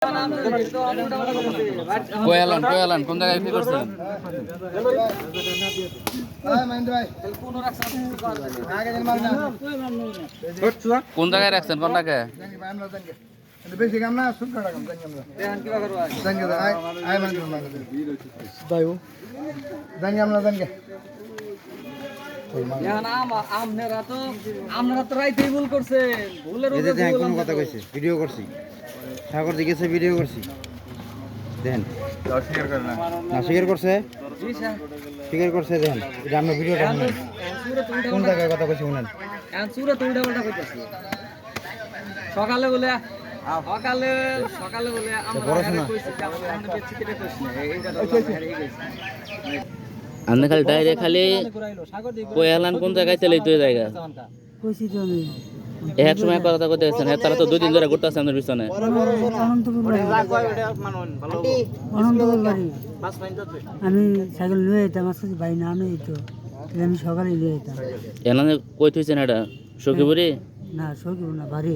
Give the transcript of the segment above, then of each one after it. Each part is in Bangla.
কোন জায়গায় কি করছেন? কোন জায়গায় রাখছেন কোনটাকে? বেশি কাম না শুন কাটা কাম ভিডিও করছি সাগর দিকেছে ভিডিও করছি দেখেন না স্বীকার করছে স্বীকার করছে দেখেন এটা আমরা ভিডিওটা কোন জায়গায় কথা কইছি শুনেন সকালে বলে সকালে সকালে বলে আপনি খালি ডাইরে খালি কোয়ালান কোন জায়গায় চলে তো জায়গা কইছি তো আমি এক সময় কথা কইতে গেছেন তারা তো 2 দিন ধরে ঘুরতেছে আমাদের পিছনে আমি সাইকেল নিয়ে যেতাম আসতে ভাই না আমি তো আমি সকালে নিয়ে যেতাম এলানে কই থইছেন এটা সখীপুরি না সখীপুর না বাড়ি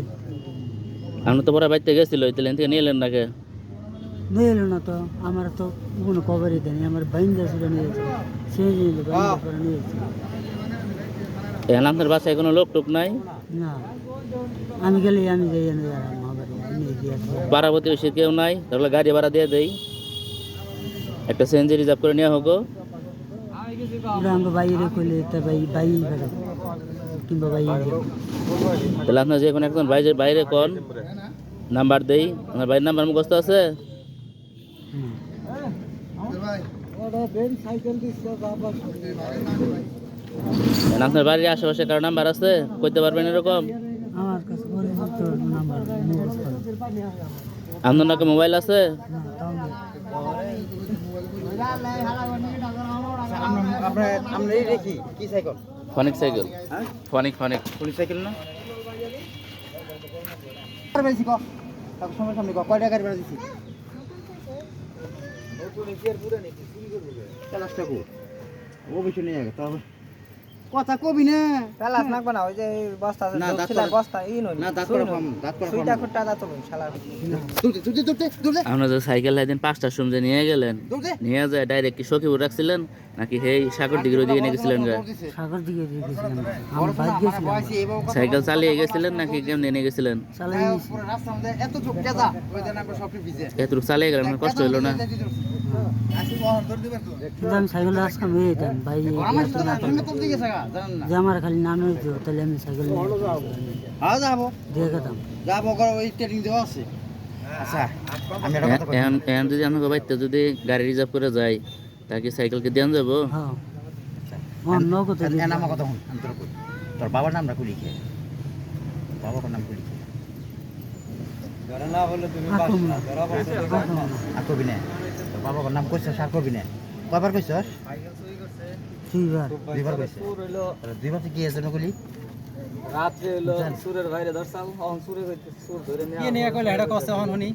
আপনি তো পরে বাইতে গেছিল তাহলে থেকে নিয়ে এলেন নাকি নিয়ে এলো না তো আমার তো কোনো খবরই দেয়নি আমার বাইন্দা ছিল নিয়ে যেত সে নিয়ে করে নিয়ে যেত এখন আপনার বাসায় কোনো লোক টোক নাই না আমি গেলে আমি যাই না মা বাড়ি নিয়ে দিয়ে পাড়া প্রতিবেশী কেউ নাই তাহলে গাড়ি ভাড়া দিয়ে দেই একটা সিএনজি রিজার্ভ করে নেওয়া হোক ওরা আমাকে বাইরে করলে তা বাই বেড়াবো কিংবা বাইরে তাহলে আপনার যে কোনো একজন বাইরে বাইরে কোন নাম্বার দেই আপনার বাইরের নাম্বার মুখস্থ আছে আপনার বাড়ির আশেপাশে কারো নাম্বার আছে কইতে পারবেন এরকম আমার কাছে পরিচিত নাম্বার আপনার নাকি মোবাইল আছে আমরা দেখি কি সাইকেল ফনিক সাইকেল ফনিক পুলিশ সাইকেল না সামনে কয়টা গাড়ি ভাড়া দিছি ও বেশি নিয়ে গেছে তবে কথা কবি না পেলাস নাকবা না ওই যে বস্তা না, দাঁত ছিলার করা- বস্তা ই নই না দাঁত করে ফাম দাঁত করে সুইটা খুঁটা দাঁত লই শালা দূরে আপনার যে সাইকেল একদিন 5টার সময় নিয়ে গেলেন দূরে নিয়ে যায় ডাইরেক্ট কি সখীপুর রাখছিলেন নাকি হেই সাগর দিকের ওদিকে নিয়ে গেছিলেন গা সাগর দিকে দিয়ে গেছিলাম আমি বাইক গেছিলাম সাইকেল চালিয়ে গেছিলেন নাকি কেমনে নিয়ে গেছিলেন চালাই নিয়েছি পুরো রাস্তার মধ্যে এত চোখ কেজা ওই দেন আমরা সব ভিজে এতটুকু চালিয়ে গেলেন আমার কষ্ট হলো না আসি বহন ধরে দিবেন তো কিন্তু আমি সাইকেল রাস্তা নিয়ে যেতাম ভাই আমার সাথে তুমি তো দিকে জায়গা জানেন না যে আমার খালি নাম হইতো তাহলে আমি সাইকেল হ্যাঁ যাবো দিয়ে গেতাম যাবো করে ওই ট্রেনিং দেওয়া আছে আচ্ছা আমি একটা কথা কই এখন যদি আমাকে বাড়িতে যদি গাড়ি রিজার্ভ করে যাই তাকে সাইকেলকে দিয়ে যাবো হ্যাঁ নগদ এন আমার কথা শুন আমি তোর কই তোর বাবার নামটা কুলি খেয়ে বাবার নাম কুলি খেয়ে আর কবি না তোর বাবার নাম কইছ আর কবি না কয়বার কইছস দুইবার কইছে দুইবার কি এজন্য কইলি রাত্রে হলো সুরের বাইরে ধরছাল অন সুরে সুর ধরে নিয়ে কি নিয়ে কইলে এটা কষ্ট হন শুনি